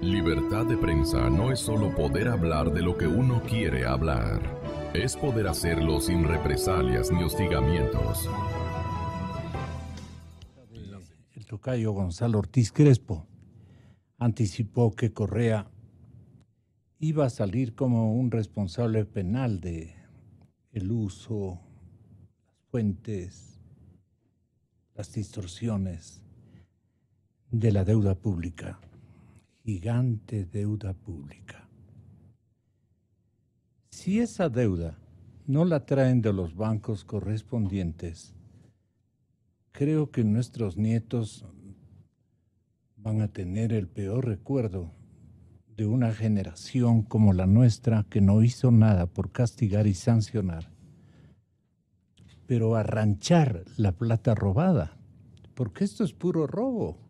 Libertad de prensa no es solo poder hablar de lo que uno quiere hablar. Es poder hacerlo sin represalias ni hostigamientos. El tocayo Gonzalo Ortiz Crespo anticipó que Correa iba a salir como un responsable penal de el uso, las fuentes, las distorsiones de la deuda pública. Gigante deuda pública. Si esa deuda no la traen de los bancos correspondientes, creo que nuestros nietos van a tener el peor recuerdo de una generación como la nuestra que no hizo nada por castigar y sancionar, pero arranchar la plata robada, porque esto es puro robo.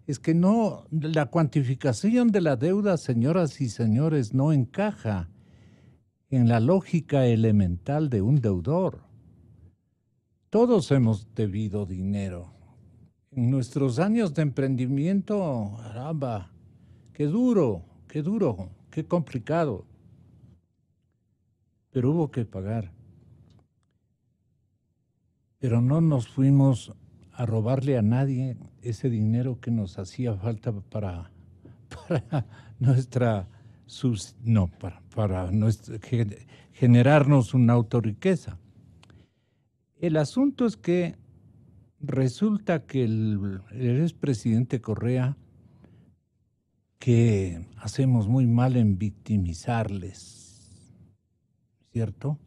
Es que no, la cuantificación de la deuda, señoras y señores, no encaja en la lógica elemental de un deudor. Todos hemos debido dinero. En nuestros años de emprendimiento, caramba, qué duro, qué complicado. Pero hubo que pagar. Pero no nos fuimos a robarle a nadie ese dinero que nos hacía falta para nuestra generarnos una autorriqueza. El asunto es que resulta que el expresidente Correa, que hacemos muy mal en victimizarles, ¿cierto?,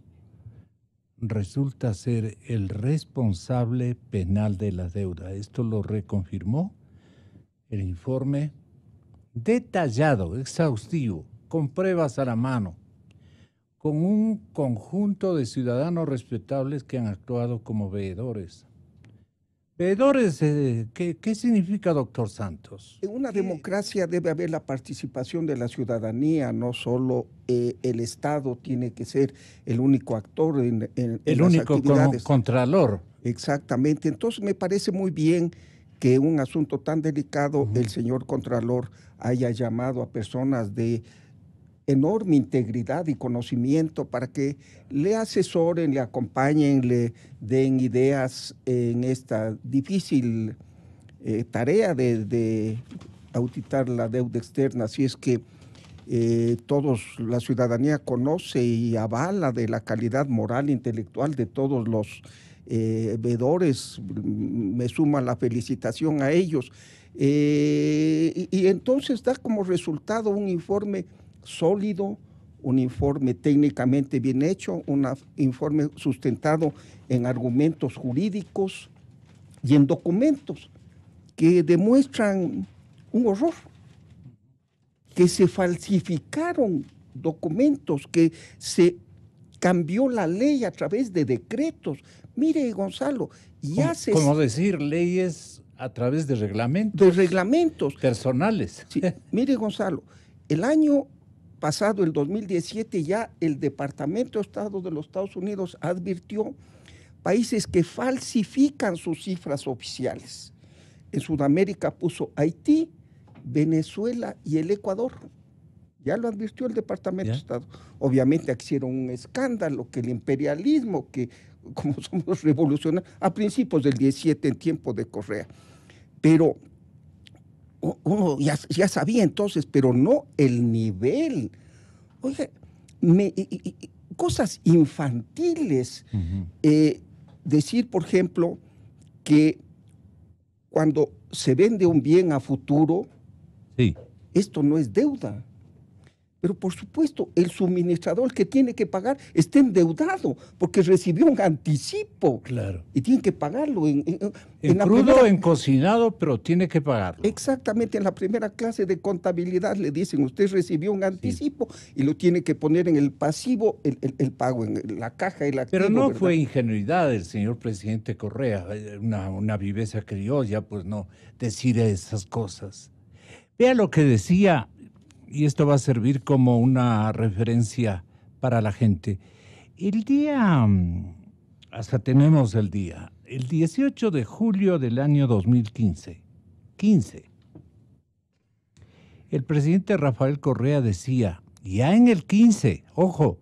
resulta ser el responsable penal de la deuda. Esto lo reconfirmó el informe detallado, exhaustivo, con pruebas a la mano, con un conjunto de ciudadanos respetables que han actuado como veedores. Veedores, ¿qué significa, doctor Santos? En una democracia debe haber la participación de la ciudadanía, no solo el Estado tiene que ser el único actor en el las único actividades. Contralor. Exactamente. Entonces me parece muy bien que en un asunto tan delicado el señor Contralor haya llamado a personas de enorme integridad y conocimiento para que le asesoren, le acompañen, le den ideas en esta difícil tarea de auditar la deuda externa. Así es que la ciudadanía conoce y avala de la calidad moral e intelectual de todos los veedores. Me suma la felicitación a ellos. Y entonces da como resultado un informe sólido, un informe técnicamente bien hecho, un informe sustentado en argumentos jurídicos y en documentos que demuestran un horror, que se falsificaron documentos, que se cambió la ley a través de decretos. Mire, Gonzalo, ¿Cómo decir leyes a través de reglamentos? De reglamentos. Personales. Sí, mire, Gonzalo, el año pasado, el 2017, ya el Departamento de Estado de los Estados Unidos advirtió países que falsifican sus cifras oficiales. En Sudamérica puso Haití, Venezuela y el Ecuador. Ya lo advirtió el Departamento de Estado. Obviamente aquí hicieron un escándalo, que el imperialismo, que como somos revolucionarios, a principios del 17 en tiempo de Correa. Pero uno ya sabía entonces, pero no el nivel. Oiga, cosas infantiles. Decir, por ejemplo, que cuando se vende un bien a futuro, esto no es deuda. Pero por supuesto, el suministrador que tiene que pagar está endeudado porque recibió un anticipo. Claro. Y tiene que pagarlo. En crudo, en cocinado, pero tiene que pagarlo. Exactamente. En la primera clase de contabilidad le dicen, usted recibió un anticipo y lo tiene que poner en el pasivo, el pago, en la caja, el activo. Pero no, ¿verdad? fue ingenuidad del señor presidente Correa, una viveza criolla, pues no, decir esas cosas. Vea lo que decía, y esto va a servir como una referencia para la gente. El día, hasta tenemos el día, el 18 de julio del año 2015, el presidente Rafael Correa decía, ya en el 15, ojo,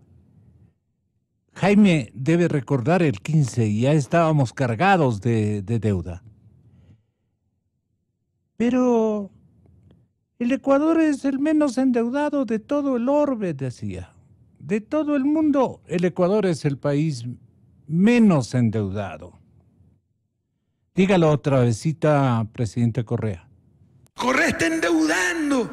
Jaime debe recordar el 15, ya estábamos cargados de deuda. Pero el Ecuador es el menos endeudado de todo el orbe, decía. De todo el mundo, el Ecuador es el país menos endeudado. Dígalo otra vezcita, presidente Correa. Correa está endeudando,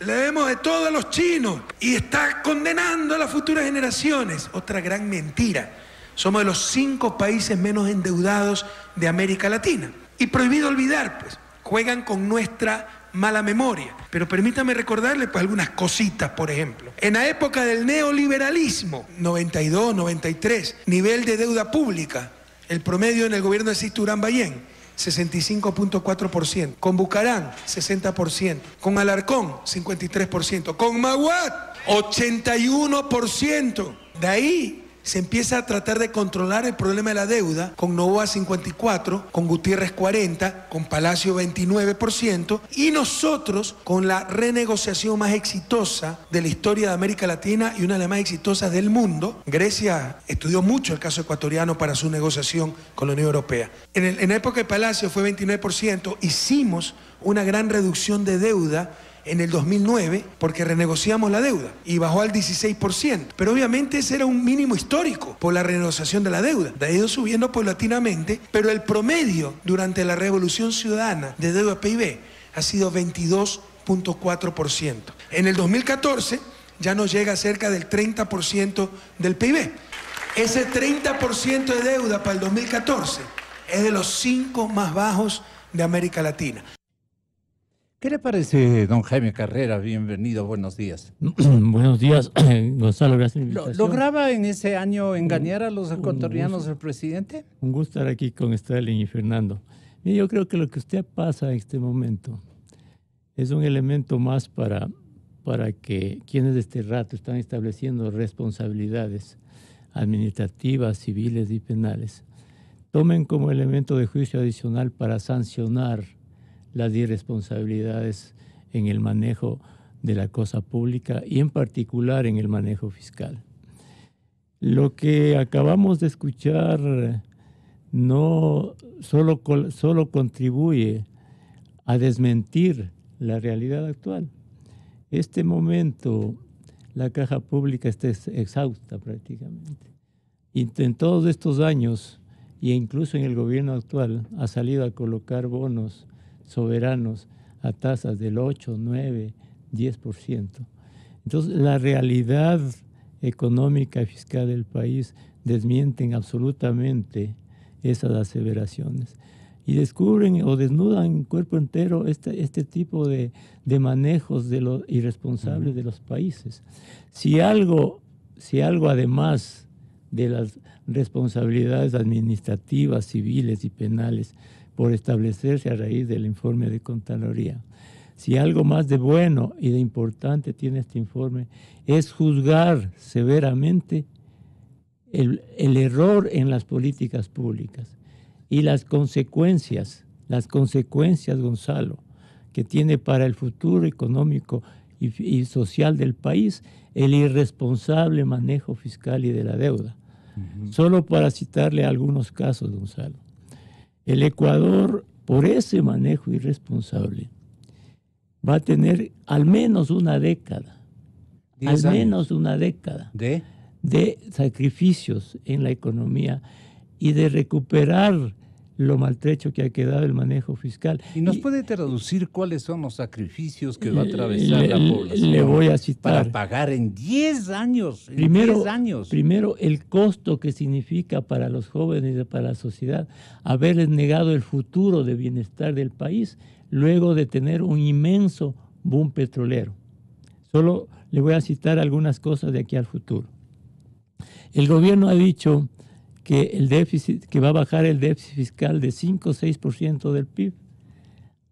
le debemos de todo a los chinos y está condenando a las futuras generaciones. Otra gran mentira. Somos de los 5 países menos endeudados de América Latina. Y prohibido olvidar, pues, juegan con nuestra mala memoria. Pero permítame recordarle pues algunas cositas, por ejemplo. En la época del neoliberalismo, 92, 93, nivel de deuda pública, el promedio en el gobierno de Sisto Urán Ballén, 65.4%. Con Bucarán, 60%. Con Alarcón, 53%. Con Maguat, 81%. De ahí se empieza a tratar de controlar el problema de la deuda con Noboa 54%, con Gutiérrez 40%, con Palacio 29% y nosotros con la renegociación más exitosa de la historia de América Latina y una de las más exitosas del mundo. Grecia estudió mucho el caso ecuatoriano para su negociación con la Unión Europea. En la época de Palacio fue 29%, hicimos una gran reducción de deuda en el 2009 porque renegociamos la deuda y bajó al 16%. Pero obviamente ese era un mínimo histórico por la renegociación de la deuda. Ha ido subiendo paulatinamente, pero el promedio durante la Revolución Ciudadana de deuda PIB ha sido 22.4%. En el 2014 ya nos llega a cerca del 30% del PIB. Ese 30% de deuda para el 2014 es de los 5 más bajos de América Latina. ¿Qué le parece, don Jaime Carrera? Bienvenido, buenos días. Buenos días, Gonzalo, gracias por la invitación. ¿Lograba en ese año engañar a los ecuatorianos el presidente? Un gusto estar aquí con Stalin y Fernando. Mire, yo creo que lo que usted pasa en este momento es un elemento más para que quienes de este rato están estableciendo responsabilidades administrativas, civiles y penales tomen como elemento de juicio adicional para sancionar las irresponsabilidades en el manejo de la cosa pública y en particular en el manejo fiscal. Lo que acabamos de escuchar no solo contribuye a desmentir la realidad actual. Este momento la caja pública está exhausta prácticamente. Y en todos estos años, e incluso en el gobierno actual, ha salido a colocar bonos soberanos a tasas del 8, 9, 10%. Entonces, la realidad económica y fiscal del país desmienten absolutamente esas aseveraciones y descubren o desnudan en cuerpo entero este tipo de manejos de los irresponsables de los países. Si algo además de las responsabilidades administrativas, civiles y penales por establecerse a raíz del informe de Contraloría, si algo más de bueno y de importante tiene este informe, es juzgar severamente el error en las políticas públicas y las consecuencias, Gonzalo, que tiene para el futuro económico y social del país el irresponsable manejo fiscal y de la deuda. Solo para citarle algunos casos, Gonzalo. El Ecuador, por ese manejo irresponsable, va a tener al menos una década, de sacrificios en la economía y de recuperar lo maltrecho que ha quedado el manejo fiscal. ¿Y nos puede traducir cuáles son los sacrificios que va a atravesar la población? Le voy a citar. Para pagar en 10 años. Primero, el costo que significa para los jóvenes y para la sociedad haberles negado el futuro de bienestar del país luego de tener un inmenso boom petrolero. Solo le voy a citar algunas cosas de aquí al futuro. El gobierno ha dicho que va a bajar el déficit fiscal de 5 o 6% del PIB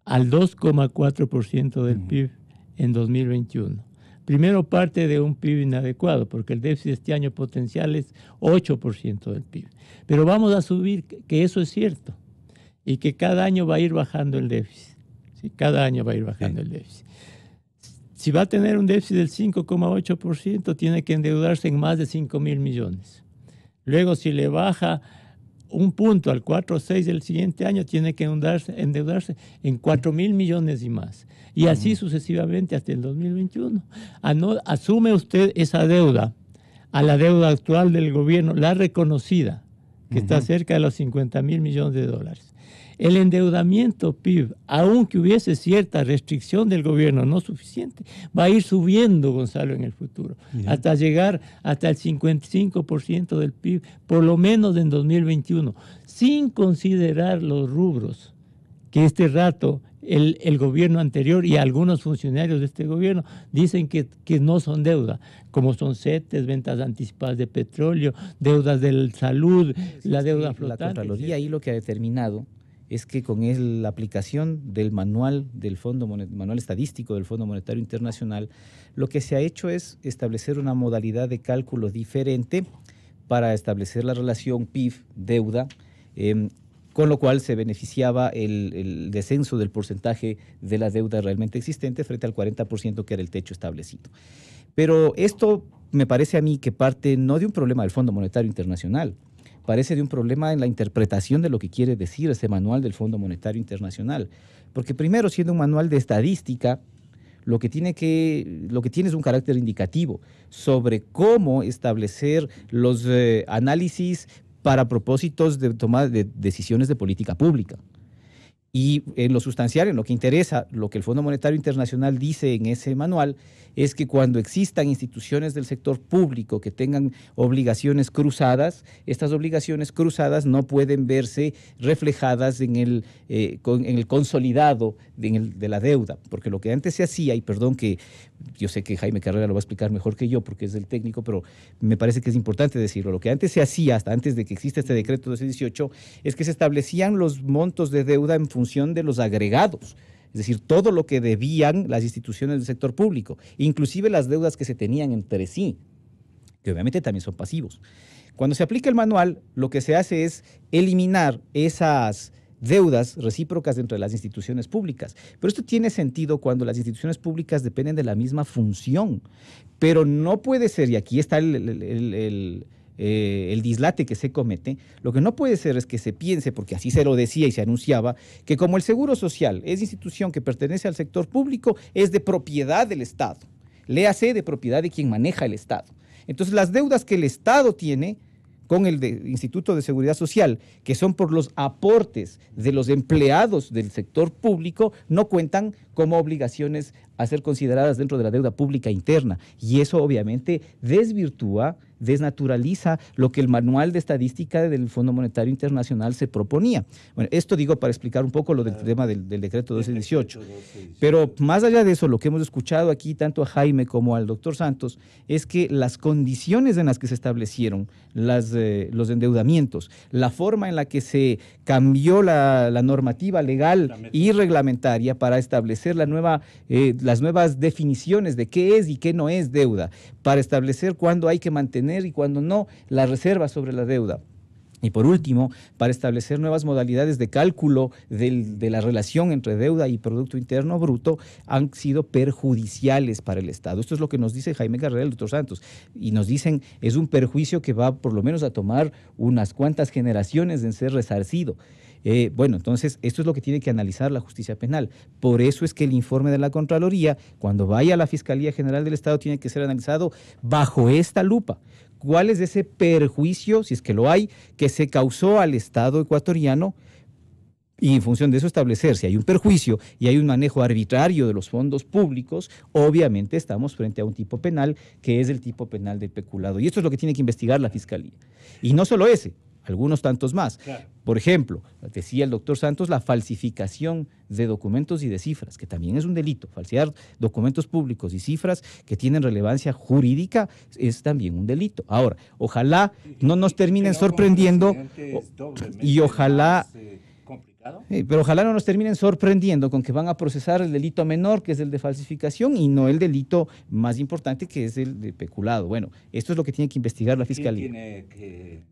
al 2,4% del PIB en 2021. Primero parte de un PIB inadecuado, porque el déficit este año potencial es 8% del PIB. Pero vamos a subir que eso es cierto y que cada año va a ir bajando el déficit. ¿Sí? Cada año va a ir bajando el déficit. Si va a tener un déficit del 5,8%, tiene que endeudarse en más de 5.000 millones. Luego, si le baja un punto al 4,6 del siguiente año, tiene que endeudarse en 4.000 millones y más. Y así sucesivamente hasta el 2021. Asume usted esa deuda a la deuda actual del gobierno, la reconocida, que está cerca de los 50.000 millones de dólares. El endeudamiento PIB, aunque hubiese cierta restricción del gobierno no suficiente, va a ir subiendo, Gonzalo, en el futuro, hasta llegar hasta el 55% del PIB, por lo menos en 2021, sin considerar los rubros que este rato el gobierno anterior y algunos funcionarios de este gobierno dicen que no son deuda, como son CETES, ventas anticipadas de petróleo, deudas de salud, la deuda flotante. La Contraloría ahí lo que ha determinado es que con la aplicación del manual estadístico del Fondo Monetario Internacional, lo que se ha hecho es establecer una modalidad de cálculo diferente para establecer la relación PIB-deuda, con lo cual se beneficiaba el descenso del porcentaje de la deuda realmente existente frente al 40% que era el techo establecido. Pero esto me parece a mí que parte no de un problema del Fondo Monetario Internacional, parece de un problema en la interpretación de lo que quiere decir ese manual del Fondo Monetario Internacional. Porque primero, siendo un manual de estadística, lo que tiene es un carácter indicativo sobre cómo establecer los análisis para propósitos de toma de decisiones de política pública. Y en lo sustancial, en lo que interesa, lo que el Fondo Monetario Internacional dice en ese manual es que cuando existan instituciones del sector público que tengan obligaciones cruzadas, estas obligaciones cruzadas no pueden verse reflejadas en el consolidado de la deuda, porque lo que antes se hacía, y perdón que yo sé que Jaime Carrera lo va a explicar mejor que yo porque es el técnico, pero me parece que es importante decirlo, lo que antes se hacía, hasta antes de que exista este decreto 1218, es que se establecían los montos de deuda en función de los agregados, es decir, todo lo que debían las instituciones del sector público, inclusive las deudas que se tenían entre sí, que obviamente también son pasivos. Cuando se aplica el manual, lo que se hace es eliminar esas deudas recíprocas entre las instituciones públicas. Pero esto tiene sentido cuando las instituciones públicas dependen de la misma función. Pero no puede ser, y aquí está el dislate que se comete, lo que no puede ser es que se piense, porque así se lo decía y se anunciaba, que como el Seguro Social es institución que pertenece al sector público, es de propiedad del Estado. Léase, de propiedad de quien maneja el Estado. Entonces, las deudas que el Estado tiene con el Instituto de Seguridad Social, que son por los aportes de los empleados del sector público, no cuentan como obligaciones a ser consideradas dentro de la deuda pública interna. Y eso obviamente desvirtúa, desnaturaliza lo que el manual de estadística del Fondo Monetario Internacional se proponía. Bueno, esto digo para explicar un poco lo del tema del decreto 1218. Pero más allá de eso, lo que hemos escuchado aquí tanto a Jaime como al doctor Santos es que las condiciones en las que se establecieron los endeudamientos, la forma en la que se cambió la normativa legal y reglamentaria para establecer las nuevas definiciones de qué es y qué no es deuda, para establecer cuándo hay que mantener y cuándo no la reserva sobre la deuda. Y por último, para establecer nuevas modalidades de cálculo de la relación entre deuda y Producto Interno Bruto, han sido perjudiciales para el Estado. Esto es lo que nos dice Jaime Carrera y el doctor Santos. Y nos dicen, es un perjuicio que va por lo menos a tomar unas cuantas generaciones en ser resarcido. Bueno, entonces, esto es lo que tiene que analizar la justicia penal. Por eso es que el informe de la Contraloría, cuando vaya a la Fiscalía General del Estado, tiene que ser analizado bajo esta lupa. ¿Cuál es ese perjuicio, si es que lo hay, que se causó al Estado ecuatoriano? Y en función de eso establecer si hay un perjuicio y hay un manejo arbitrario de los fondos públicos, obviamente estamos frente a un tipo penal que es el tipo penal del peculado. Y esto es lo que tiene que investigar la Fiscalía. Y no solo ese, algunos tantos más. Claro. Por ejemplo, decía el doctor Santos, la falsificación de documentos y de cifras, que también es un delito. Falsear documentos públicos y cifras que tienen relevancia jurídica es también un delito. Ahora, ojalá no nos terminen sorprendiendo y ojalá... pero ojalá no nos terminen sorprendiendo con que van a procesar el delito menor, que es el de falsificación, y no el delito más importante, que es el de peculado. Bueno, esto es lo que tiene que investigar la Fiscalía. ¿Quién tiene que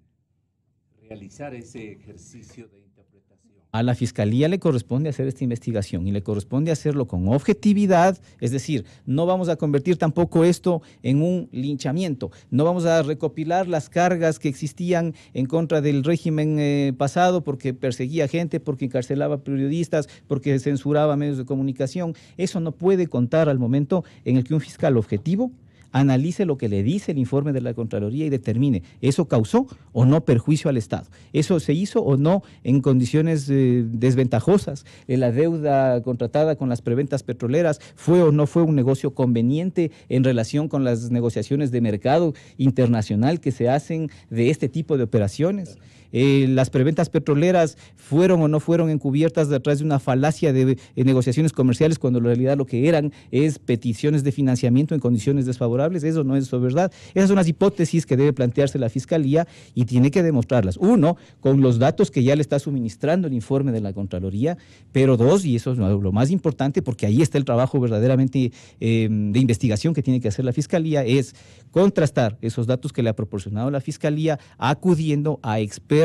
realizar ese ejercicio de interpretación? A la Fiscalía le corresponde hacer esta investigación y le corresponde hacerlo con objetividad, es decir, no vamos a convertir tampoco esto en un linchamiento, no vamos a recopilar las cargas que existían en contra del régimen pasado porque perseguía gente, porque encarcelaba periodistas, porque censuraba medios de comunicación. Eso no puede contar al momento en el que un fiscal objetivo analice lo que le dice el informe de la Contraloría y determine, ¿eso causó o no perjuicio al Estado? ¿Eso se hizo o no en condiciones desventajosas? ¿La deuda contratada con las preventas petroleras fue o no fue un negocio conveniente en relación con las negociaciones de mercado internacional que se hacen de este tipo de operaciones? Las preventas petroleras fueron o no fueron encubiertas detrás de una falacia de negociaciones comerciales cuando en realidad lo que eran es peticiones de financiamiento en condiciones desfavorables. Eso no es verdad. Esas son las hipótesis que debe plantearse la Fiscalía y tiene que demostrarlas. Uno, con los datos que ya le está suministrando el informe de la Contraloría, pero dos, y eso es lo más importante porque ahí está el trabajo verdaderamente de investigación que tiene que hacer la Fiscalía, es contrastar esos datos que le ha proporcionado la Fiscalía acudiendo a expertos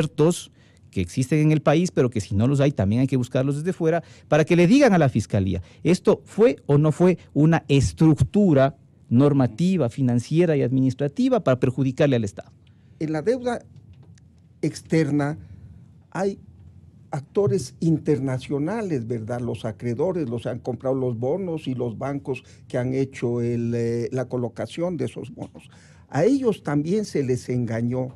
que existen en el país, pero que si no los hay también hay que buscarlos desde fuera, para que le digan a la Fiscalía, ¿esto fue o no fue una estructura normativa, financiera y administrativa para perjudicarle al Estado? En la deuda externa hay actores internacionales, ¿verdad? Los acreedores, los han comprado los bonos y los bancos que han hecho la colocación de esos bonos. A ellos también se les engañó.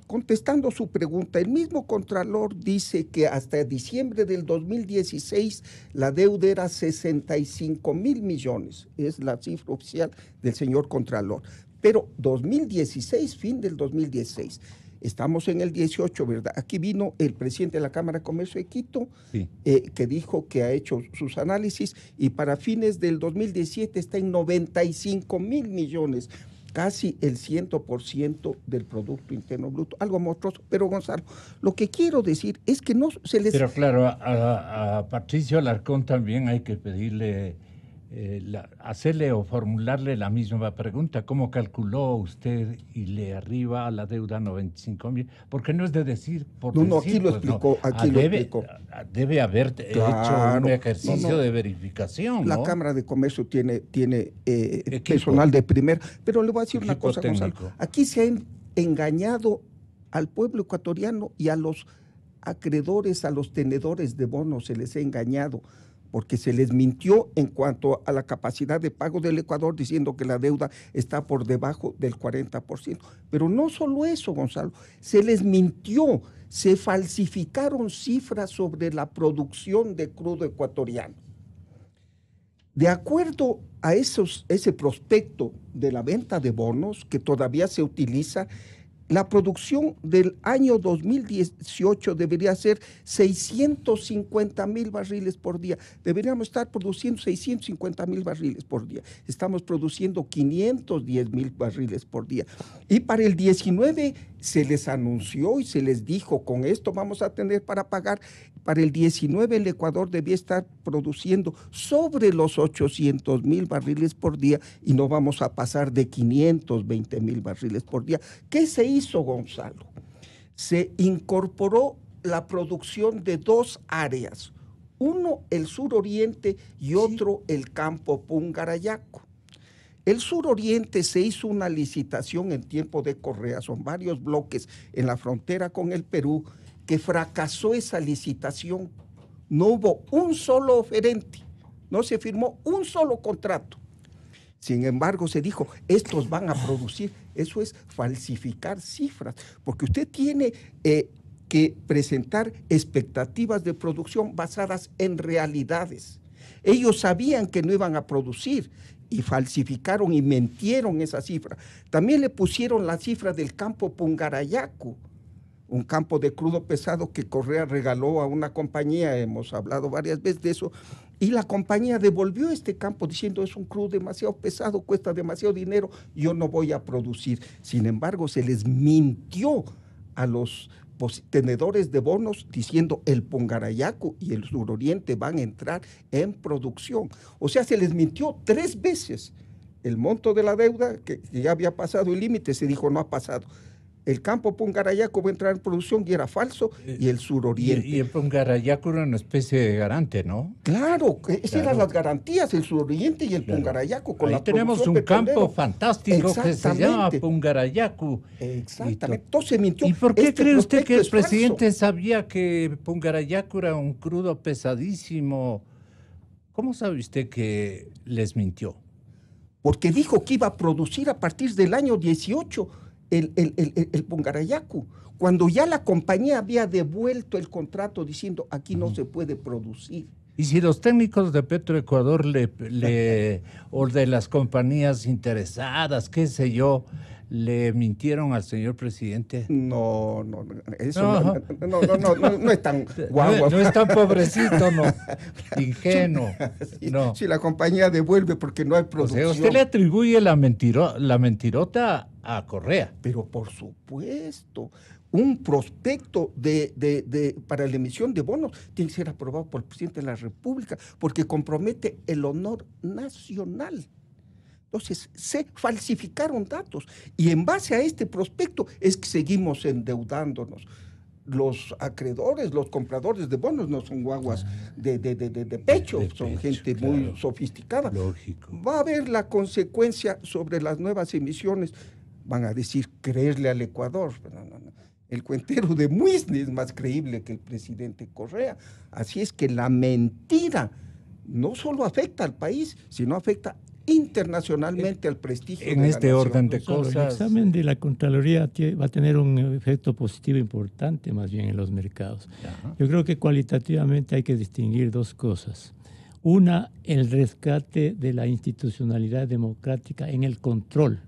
Contestando su pregunta, el mismo Contralor dice que hasta diciembre del 2016 la deuda era 65,000 millones, es la cifra oficial del señor Contralor. Pero 2016, fin del 2016, estamos en el 18, ¿verdad? Aquí vino el presidente de la Cámara de Comercio de Quito, sí, que dijo que ha hecho sus análisis y para fines del 2017 está en 95,000 millones. Casi el 100% del Producto Interno Bruto, algo monstruoso. Pero Gonzalo, lo que quiero decir es que no se les... Pero claro, a Patricio Alarcón también hay que pedirle, hacerle o formularle la misma pregunta. ¿Cómo calculó usted y le arriba a la deuda 95,000? Porque no es de decir por no, decir, aquí lo explicó, no. aquí lo explicó. Debe haber hecho un ejercicio de verificación, La Cámara de Comercio tiene personal de primera, pero le voy a decir una cosa, técnico. Gonzalo. Aquí se ha engañado al pueblo ecuatoriano y a los acreedores, a los tenedores de bonos, se les ha engañado, porque se les mintió en cuanto a la capacidad de pago del Ecuador, diciendo que la deuda está por debajo del 40%. Pero no solo eso, Gonzalo, se les mintió, se falsificaron cifras sobre la producción de crudo ecuatoriano. De acuerdo a ese prospecto de la venta de bonos, que todavía se utiliza, la producción del año 2018 debería ser 650,000 barriles por día. Deberíamos estar produciendo 650,000 barriles por día. Estamos produciendo 510,000 barriles por día. Y para el 19 se les anunció y se les dijo, con esto vamos a tener para pagar. Para el 19 el Ecuador debía estar produciendo sobre los 800,000 barriles por día y no vamos a pasar de 520,000 barriles por día. ¿Qué se hizo, Gonzalo? Se incorporó la producción de dos áreas, uno el suroriente y otro el campo Pungarayaco. El suroriente se hizo una licitación en tiempo de Correa, son varios bloques en la frontera con el Perú, que fracasó esa licitación. No hubo un solo oferente, no se firmó un solo contrato. Sin embargo, se dijo, estos van a producir. Eso es falsificar cifras, porque usted tiene que presentar expectativas de producción basadas en realidades. Ellos sabían que no iban a producir y falsificaron y mentieron esa cifra. También le pusieron la cifra del campo Pungarayaco, un campo de crudo pesado que Correa regaló a una compañía, hemos hablado varias veces de eso, y la compañía devolvió este campo diciendo es un crudo demasiado pesado, cuesta demasiado dinero, yo no voy a producir. Sin embargo, se les mintió a los tenedores de bonos diciendo el Pungarayaco y el suroriente van a entrar en producción. O sea, se les mintió 3 veces. El monto de la deuda, que ya había pasado el límite, se dijo no ha pasado. el campo Pungarayacu va a entrar en producción y era falso, y el suroriente. Y el Pungarayacu era una especie de garante, ¿no? Claro, esas eran las garantías, el suroriente y el Pungarayacu. Con ahí la tenemos un campo fantástico que se llama Pungarayacu. Exactamente. Entonces mintió. ¿Y por qué cree usted que el presidente sabía que Pungarayacu era un crudo pesadísimo? ¿Cómo sabe usted que les mintió? Porque dijo que iba a producir a partir del año 18 el Pungarayacu, cuando ya la compañía había devuelto el contrato diciendo aquí no se puede producir. Y si los técnicos de Petroecuador o de las compañías interesadas, qué sé yo, le mintieron al señor presidente. No, eso no es tan guagua. No es tan pobrecito, no, ingenuo. No. Si la compañía devuelve porque no hay producción. O sea, usted le atribuye la mentirota a Correa. Pero por supuesto, un prospecto para la emisión de bonos tiene que ser aprobado por el presidente de la República porque compromete el honor nacional. Entonces, se falsificaron datos y en base a este prospecto es que seguimos endeudándonos. Los acreedores, los compradores de bonos no son guaguas de pecho, son gente muy sofisticada. Lógico. Va a haber la consecuencia sobre las nuevas emisiones. Van a decir, creerle al Ecuador. No. El cuentero de Muisne es más creíble que el presidente Correa. Así es que la mentira no solo afecta al país, sino afecta internacionalmente al prestigio en de este la orden de nación. cosas. El examen de la Contraloría va a tener un efecto positivo importante más bien en los mercados. Ajá. Yo creo que cualitativamente hay que distinguir dos cosas. Una, el rescate de la institucionalidad democrática en el control,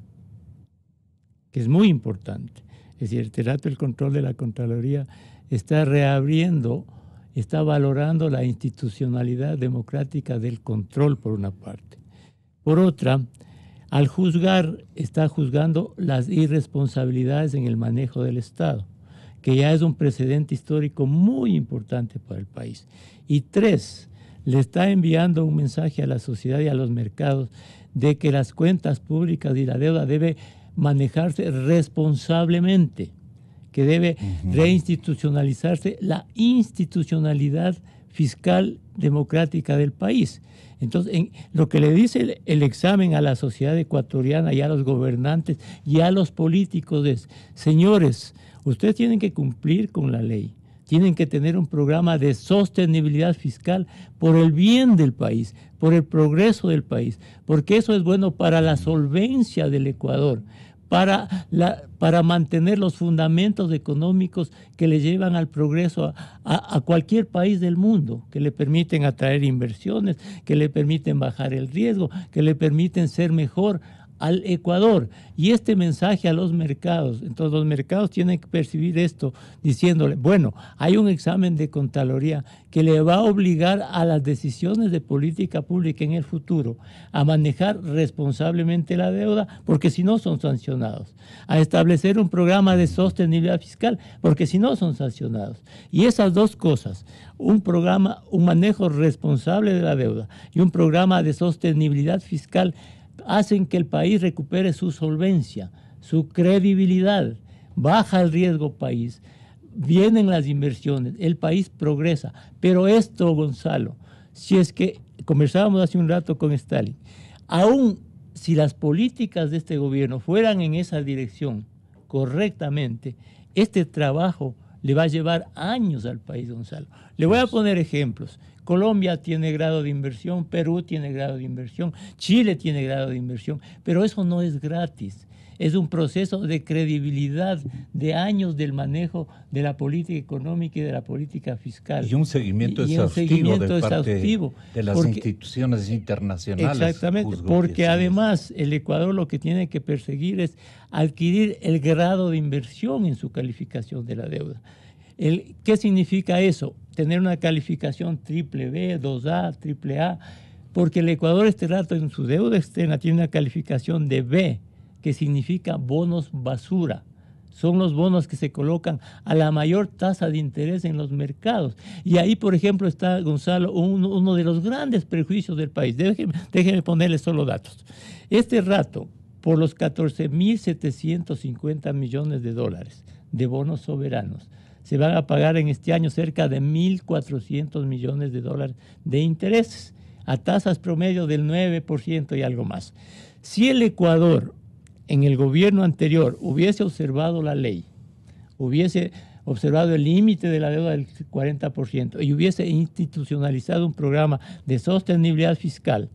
que es muy importante. Es decir, el trato del control de la Contraloría está reabriendo, está valorando la institucionalidad democrática del control por una parte. Por otra, al juzgar, está juzgando las irresponsabilidades en el manejo del Estado, que ya es un precedente histórico muy importante para el país. Y tres, le está enviando un mensaje a la sociedad y a los mercados de que las cuentas públicas y la deuda debe manejarse responsablemente, que debe reinstitucionalizarse la institucionalidad fiscal democrática del país. Entonces, lo que le dice el examen a la sociedad ecuatoriana y a los gobernantes y a los políticos es, señores, ustedes tienen que cumplir con la ley, tienen que tener un programa de sostenibilidad fiscal por el bien del país, por el progreso del país, porque eso es bueno para la solvencia del Ecuador, para mantener los fundamentos económicos que le llevan al progreso a cualquier país del mundo, que le permiten atraer inversiones, que le permiten bajar el riesgo, que le permiten ser mejor al Ecuador. Y este mensaje a los mercados, entonces los mercados tienen que percibir esto diciéndole, bueno, hay un examen de Contraloría que le va a obligar a las decisiones de política pública en el futuro a manejar responsablemente la deuda, porque si no son sancionados, a establecer un programa de sostenibilidad fiscal, porque si no son sancionados. Y esas dos cosas, un manejo responsable de la deuda y un programa de sostenibilidad fiscal, hacen que el país recupere su solvencia, su credibilidad, baja el riesgo país, vienen las inversiones, el país progresa. Pero esto, Gonzalo, si es que conversábamos hace un rato con Stalin, aún si las políticas de este gobierno fueran en esa dirección correctamente, este trabajo le va a llevar años al país, Gonzalo. Le voy a poner ejemplos. Colombia tiene grado de inversión, Perú tiene grado de inversión, Chile tiene grado de inversión, pero eso no es gratis. Es un proceso de credibilidad de años del manejo de la política económica y de la política fiscal. Y un seguimiento exhaustivo de parte de las instituciones internacionales. Exactamente, porque además el Ecuador lo que tiene que perseguir es adquirir el grado de inversión en su calificación de la deuda. ¿Qué significa eso? Tener una calificación triple B, 2A, triple A, porque el Ecuador este rato en su deuda externa tiene una calificación de B, que significa bonos basura. Son los bonos que se colocan a la mayor tasa de interés en los mercados. Y ahí, por ejemplo, está, Gonzalo, uno de los grandes prejuicios del país. Déjeme ponerle solo datos. Este rato, por los 14.750 millones de dólares de bonos soberanos. Se van a pagar en este año cerca de 1.400 millones de dólares de intereses a tasas promedio del 9% y algo más. Si el Ecuador en el gobierno anterior hubiese observado la ley, hubiese observado el límite de la deuda del 40% y hubiese institucionalizado un programa de sostenibilidad fiscal,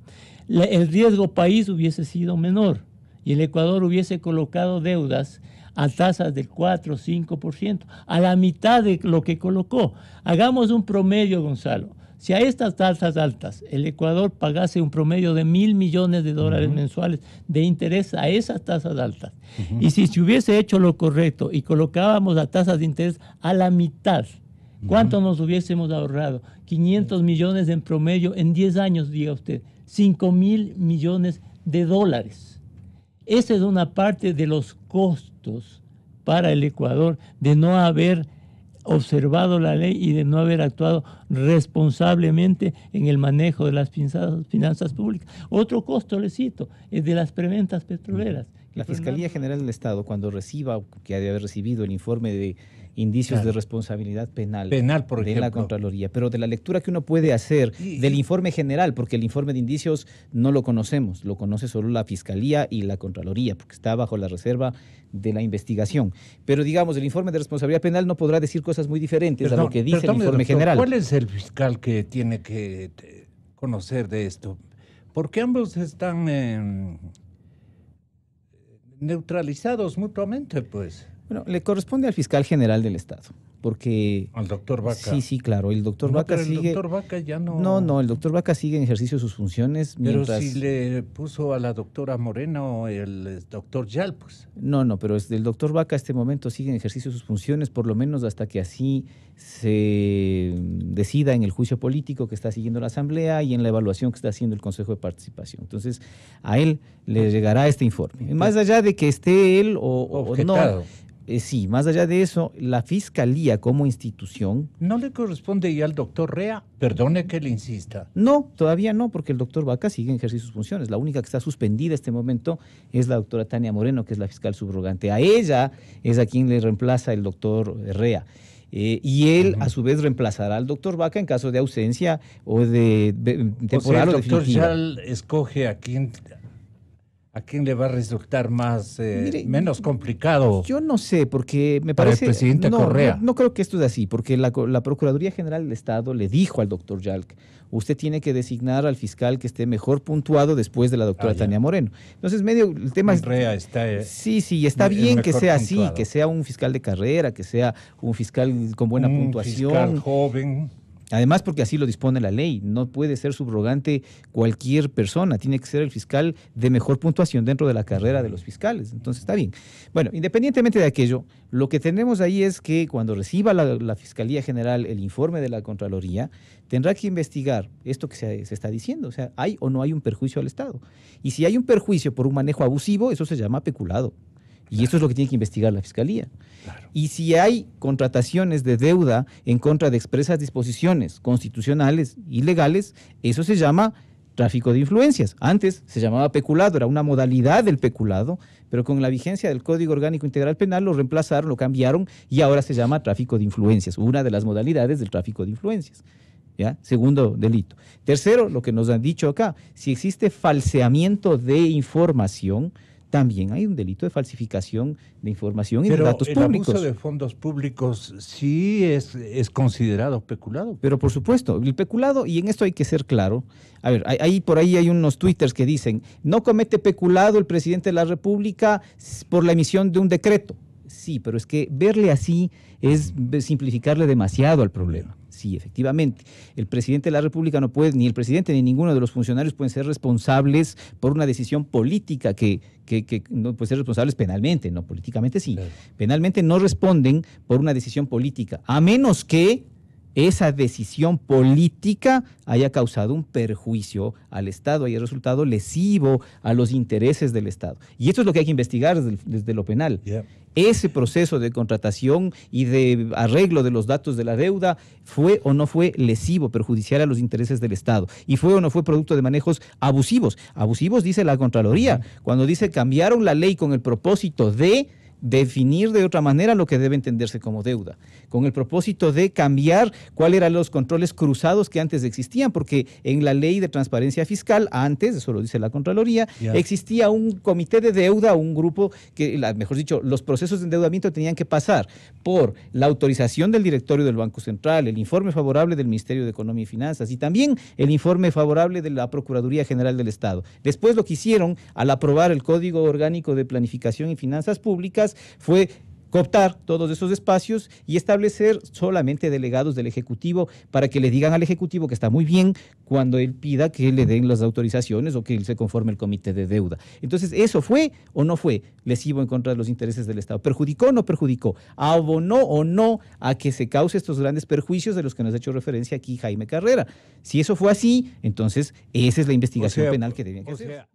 el riesgo país hubiese sido menor y el Ecuador hubiese colocado deudas a tasas del 4 o 5%, a la mitad de lo que colocó. Hagamos un promedio, Gonzalo. Si a estas tasas altas el Ecuador pagase un promedio de 1.000 millones de dólares mensuales de interés a esas tasas altas, y si se hubiese hecho lo correcto y colocábamos las tasas de interés a la mitad, ¿cuánto nos hubiésemos ahorrado? 500 millones en promedio en 10 años, diga usted, 5.000 millones de dólares. Esa es una parte de los costos para el Ecuador de no haber observado la ley y de no haber actuado responsablemente en el manejo de las finanzas públicas. Otro costo, le cito, es de las preventas petroleras. La Fiscalía General del Estado, cuando reciba, que ha de haber recibido el informe de indicios de responsabilidad penal por de ejemplo, la Contraloría, pero de la lectura que uno puede hacer del informe general, porque el informe de indicios no lo conocemos, lo conoce solo la Fiscalía y la Contraloría, porque está bajo la reserva de la investigación. Pero digamos, el informe de responsabilidad penal no podrá decir cosas muy diferentes a lo que dice el informe general. ¿Cuál es el fiscal que tiene que conocer de esto? Porque ambos están neutralizados mutuamente, pues. Bueno, le corresponde al fiscal general del Estado, porque... Al doctor Vaca. Sí, claro, el doctor Vaca sigue... el doctor Vaca ya no... No, el doctor Vaca sigue en ejercicio de sus funciones mientras... Pero si le puso a la doctora Moreno el doctor Yal, pues. No, pero el doctor Vaca a este momento sigue en ejercicio de sus funciones, por lo menos hasta que así se decida en el juicio político que está siguiendo la Asamblea y en la evaluación que está haciendo el Consejo de Participación. Entonces, a él le llegará este informe. Más allá de que esté él o no... sí, más allá de eso, la Fiscalía como institución... ¿No le corresponde ya al doctor Rea? Perdone que le insista. No, todavía no, porque el doctor Vaca sigue en ejercicio de sus funciones. La única que está suspendida en este momento es la doctora Tania Moreno, que es la fiscal subrogante. A ella es a quien le reemplaza el doctor Rea. Y él, a su vez, reemplazará al doctor Vaca en caso de ausencia o de temporal o definitiva. El doctor Yal escoge a quién le va a resultar más menos complicado. Yo no sé, porque me para parece... el presidente Correa. No creo que esto es así, porque la Procuraduría General del Estado le dijo al doctor Yalc, usted tiene que designar al fiscal que esté mejor puntuado después de la doctora Tania Moreno. Entonces, el tema es... Correa está... sí, está bien que sea así, que sea un fiscal de carrera, que sea un fiscal con buena puntuación. Un fiscal joven. Además, porque así lo dispone la ley, no puede ser subrogante cualquier persona, tiene que ser el fiscal de mejor puntuación dentro de la carrera de los fiscales. Entonces, está bien. Bueno, independientemente de aquello, lo que tenemos ahí es que cuando reciba la Fiscalía General el informe de la Contraloría, tendrá que investigar esto que se está diciendo, o sea, ¿hay o no hay un perjuicio al Estado? Y si hay un perjuicio por un manejo abusivo, eso se llama peculado. Y esto es lo que tiene que investigar la Fiscalía. Claro. Y si hay contrataciones de deuda en contra de expresas disposiciones constitucionales y legales, eso se llama tráfico de influencias. Antes se llamaba peculado, era una modalidad del peculado, pero con la vigencia del Código Orgánico Integral Penal lo reemplazaron, lo cambiaron y ahora se llama tráfico de influencias, una de las modalidades del tráfico de influencias. ¿Ya? Segundo delito. Tercero, lo que nos han dicho acá, si existe falseamiento de información, también hay un delito de falsificación de información y de datos públicos. Pero el abuso de fondos públicos sí es considerado peculado. Pero por supuesto, el peculado, y en esto hay que ser claro, a ver, por ahí hay unos twitters que dicen, no comete peculado el presidente de la República por la emisión de un decreto. Sí, pero es que verle así es simplificarle demasiado al problema. Sí, efectivamente. El presidente de la República no puede, ni el presidente ni ninguno de los funcionarios pueden ser responsables por una decisión política que no pueden ser responsables penalmente, no políticamente sí. Claro. Penalmente no responden por una decisión política, a menos que esa decisión política haya causado un perjuicio al Estado, haya resultado lesivo a los intereses del Estado. Y esto es lo que hay que investigar desde lo penal. Yeah. Ese proceso de contratación y de arreglo de los datos de la deuda fue o no fue lesivo, perjudicial a los intereses del Estado, y fue o no fue producto de manejos abusivos. Abusivos dice la Contraloría, cuando dice cambiaron la ley con el propósito de definir de otra manera lo que debe entenderse como deuda, con el propósito de cambiar cuáles eran los controles cruzados que antes existían, porque en la ley de transparencia fiscal, antes, eso lo dice la Contraloría, existía un comité de deuda, un grupo que, mejor dicho, los procesos de endeudamiento tenían que pasar por la autorización del directorio del Banco Central, el informe favorable del Ministerio de Economía y Finanzas y también el informe favorable de la Procuraduría General del Estado. Después lo que hicieron al aprobar el Código Orgánico de Planificación y Finanzas Públicas fue cooptar todos esos espacios y establecer solamente delegados del Ejecutivo para que le digan al Ejecutivo que está muy bien cuando él pida que le den las autorizaciones o que él se conforme el comité de deuda. Entonces, ¿eso fue o no fue lesivo en contra de los intereses del Estado? ¿Perjudicó o no perjudicó? ¿Abonó o no a que se cause estos grandes perjuicios de los que nos ha hecho referencia aquí Jaime Carrera? Si eso fue así, entonces esa es la investigación penal que debían hacer.